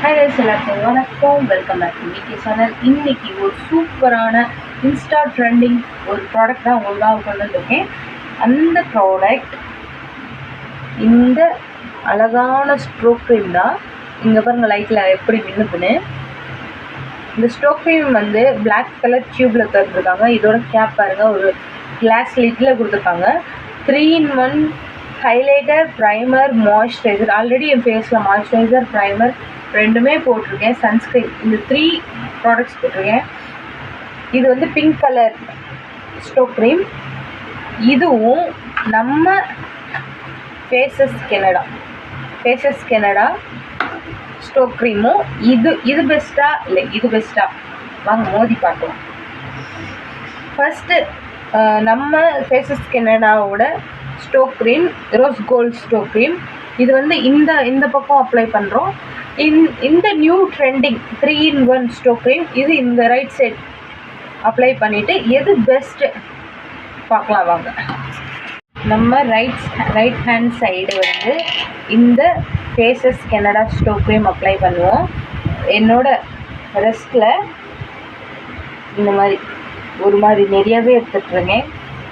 Hi guys, எல்லாருக்கும் வணக்கம். Welcome back to VK channel. இன்னைக்கு ஒரு சூப்பரான இன்ஸ்டா ட்ரெண்டிங் ஒரு ப்ராடக்ட் தான் உங்களுக்காக கொண்டு வந்திருக்கேன். அந்த ப்ராடக்ட் இந்த அழகான ஸ்ட்ரோக் க்ரீம் தான். இங்கே பாருங்கள் லைட்டில் எப்படி மின்னுதுன்னு. இந்த ஸ்ட்ரோக் க்ரீம் வந்து பிளாக் கலர் டியூப்பில் தந்துருக்காங்க. இதோட கேப் பாருங்கள், ஒரு கிளாஸ் லிட்டில் கொடுத்துருக்காங்க. 3-in-1 highlighter, primer, moisturiser. Already என் ஃபேஸில் மாய்ஸ்சரைசர், ப்ரைமர் ரெண்டுமே போட்டிருக்கேன். சன்ஸ்க்ரீன், இந்த 3 ப்ராடக்ட்ஸ் போட்டிருக்கேன். இது வந்து பிங்க் கலர் ஸ்ட்ரோக் க்ரீம். இதுவும் நம்ம ஃபேஸஸ் கெனடா ஸ்ட்ரோக் க்ரீமும் இது பெஸ்ட்டா இல்லை இது பெஸ்ட்டா, வாங்க மோதி பார்க்கலாம். ஃபஸ்ட்டு நம்ம ஃபேஸஸ் கெனடாவோட strobe cream, rose gold strobe cream. இது வந்து இந்த பக்கம் அப்ளை பண்ணுறோம். இந்த new trending 3-in-1 stroke cream, இது இந்த ரைட் சைட் அப்ளை பண்ணிவிட்டு எது பெஸ்ட்டு பார்க்கலாம் வாங்க. நம்ம ரைட் ஹேண்ட் சைடு வந்து இந்த ஃபேஸஸ் கெனடா ஸ்ட்ரோக் க்ரீம் அப்ளை பண்ணுவோம். என்னோட ரெஸ்ட்டில் இந்த மாதிரி ஒரு மாதிரி நிறையவே எடுத்துட்டுருங்க.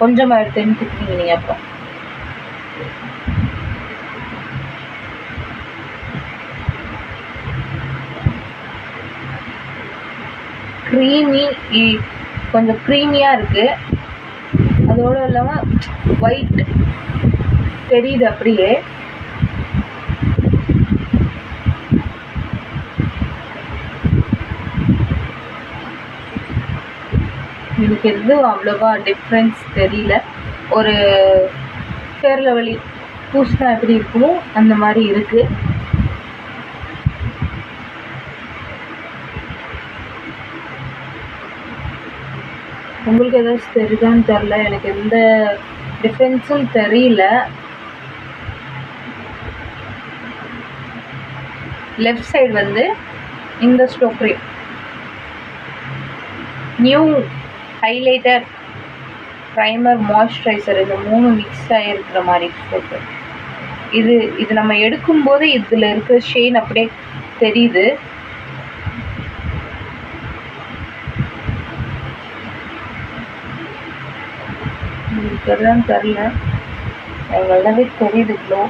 கொஞ்சமாக எடுத்துக்கிட்டீங்க நீங்கள். அப்புறம் கொஞ்சம் க்ரீமியாக இருக்குது. அதோடு இல்லாமல் ஒயிட் தெரியுது அப்படியே. எனக்கு எதுவும் அவ்வளோவா டிஃப்ரென்ஸ் தெரியல. ஒரு ஃபேர் லவ்லி பூசினா எப்படி இருக்குமோ அந்த மாதிரி இருக்குது. உங்களுக்கு ஏதாச்சும் தெரியுதான்னு தெரில, எனக்கு எந்த டிஃப்ரென்ஸும் தெரியல. லெஃப்ட் சைடு வந்து இந்த strobe cream, new highlighter, primer, moisturiser, இந்த 3 மிக்ஸ் ஆகிருக்கிற மாதிரி ஸ்ட்ரோக். இது நம்ம எடுக்கும்போது இதில் இருக்கிற ஷேன் அப்படியே தெரியுது. தெரியான்னு தெரில, எனக்கு நல்லாவே தெரியுது க்ளோ.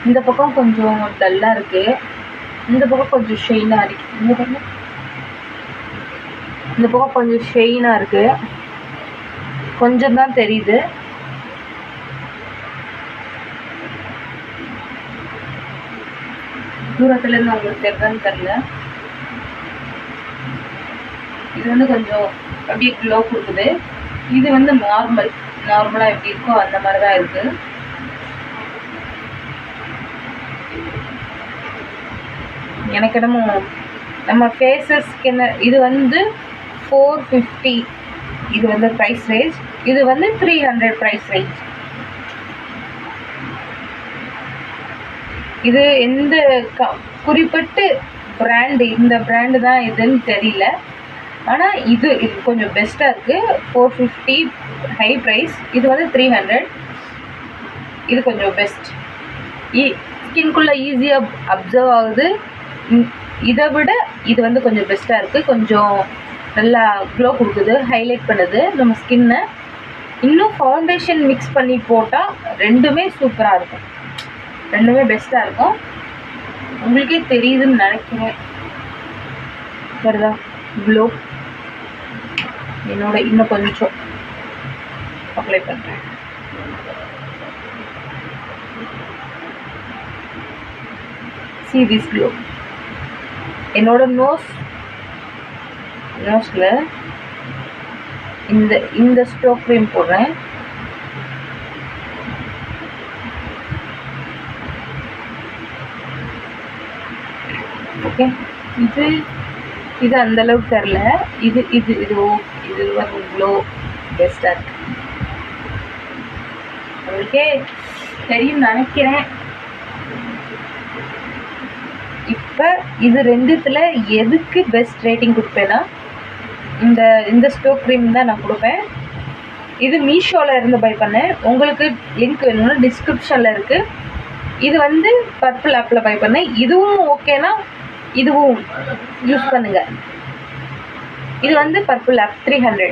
இந்த பக்கம் கொஞ்சம் டல்லாக இருக்குது, இந்த பக்கம் கொஞ்சம் ஷெயினாக இருக்குது. இந்த பக்கம் கொஞ்சம் ஷெயினாக இருக்குது, கொஞ்சம் தான் தெரியுது. தூரத்துலேருந்து உங்களுக்கு தெரியுதான்னு தெரில. இது வந்து கொஞ்சம் அப்படியே க்ளோ கொடுக்குது. இது வந்து நார்மலாக எப்படி இருக்கோ அந்த மாதிரி தான் இருக்குது. எனக்கு என்னமோ நம்ம ஃபேஸஸ் இது வந்து 450, இது வந்து ப்ரைஸ் ரேஞ்ச். இது வந்து 300 ப்ரைஸ் ரேஞ்ச். இது எந்த குறிப்பிட்டு பிராண்டு, இந்த பிராண்டு தான் இதுன்னு தெரியல. ஆனால் இது கொஞ்சம் பெஸ்ட்டாக இருக்குது. 450 ஹை ப்ரைஸ், இது வந்து 300. இது கொஞ்சம் பெஸ்ட். ஸ்கின்குள்ளே ஈஸியாக அப்சர்வ் ஆகுது. இதை விட இது வந்து கொஞ்சம் பெஸ்ட்டாக இருக்குது. கொஞ்சம் நல்லா க்ளோ கொடுக்குது, ஹைலைட் பண்ணுது நம்ம ஸ்கின்னை. இன்னும் ஃபவுண்டேஷன் மிக்ஸ் பண்ணி போட்டால் ரெண்டுமே சூப்பராக இருக்கும், ரெண்டுமே பெஸ்ட்டாக இருக்கும். உங்களுக்கே தெரியுதுன்னு நினைக்கிறேன். சரிதா க்ளோ? என்னோட இன்னும் கொஞ்சம் அப்ளை பண்ணுறேன். see this glow. என்னோட நோஸ்ல இந்த ஸ்ட்ரோக் க்ரீம் போடுறேன். ஓகே. இது இது அந்தளவுக்கு தெரில. இது இது இது இது இவ்வளோ பெஸ்ட்டாக இருக்குது. உங்களுக்கே தெரியும் நினைக்கிறேன். இப்போ இது ரெண்டுத்தில் எதுக்கு பெஸ்ட் ரேட்டிங் கொடுப்பேன்னா இந்த ஸ்டோக் க்ரீம் தான் நான் கொடுப்பேன். இது மீஷோவில் இருந்து பை பண்ணேன். உங்களுக்கு லிங்க் வேணும்னா டிஸ்கிரிப்ஷனில் இருக்குது. இது வந்து பர்பிள் ஆப்பில் பை பண்ணேன். இதுவும் ஓகேனா இதுவும் யூஸ் பண்ணுங்கள். இது வந்து பர்பிள் ஆப் 300.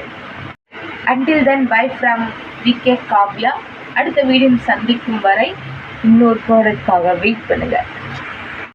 Until then, bye from VK Kavya. அடுத்த வீடியோ சந்திக்கும் வரை இன்னொரு ப்ராடக்ட்காக வெயிட் பண்ணுங்கள்.